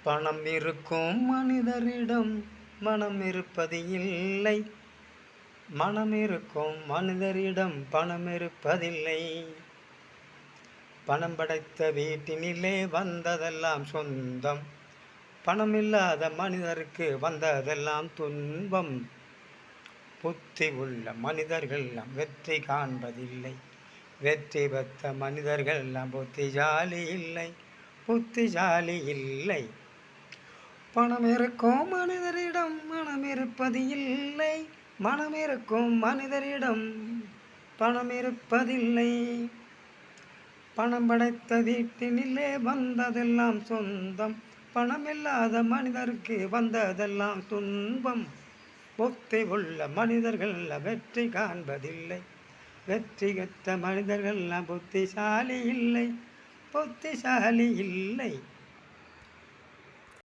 பணம் இருக்கும் மனிதரிடம் மனம் இருப்பது இல்லை. மனம் இருக்கும் மனிதரிடம் பணம் இருப்பதில்லை. பணம் படைத்த வீட்டினிலே வந்ததெல்லாம் சொந்தம். பணமில்லாத மனிதருக்கு வந்ததெல்லாம் துன்பம். புத்தி உள்ள மனிதர்கள் வெற்றி காண்பதில்லை. வெற்றி பெற்ற மனிதர்கள் புத்திசாலி இல்லை. புத்திசாலி இல்லை. பணம் இருக்கும் மனிதரிடம் மனம் இருப்பது இல்லை. மனம் இருக்கும் மனிதரிடம் பணம் இருப்பதில்லை. பணம் படைத்த வீட்டினிலே வந்ததெல்லாம் சொந்தம். பணமில்லாத மனிதருக்கு வந்ததெல்லாம் துன்பம். புத்தி உள்ள மனிதர்கள் வெற்றி காண்பதில்லை. வெற்றி பெற்ற மனிதர்கள் புத்திசாலி இல்லை. புத்திசாலி இல்லை.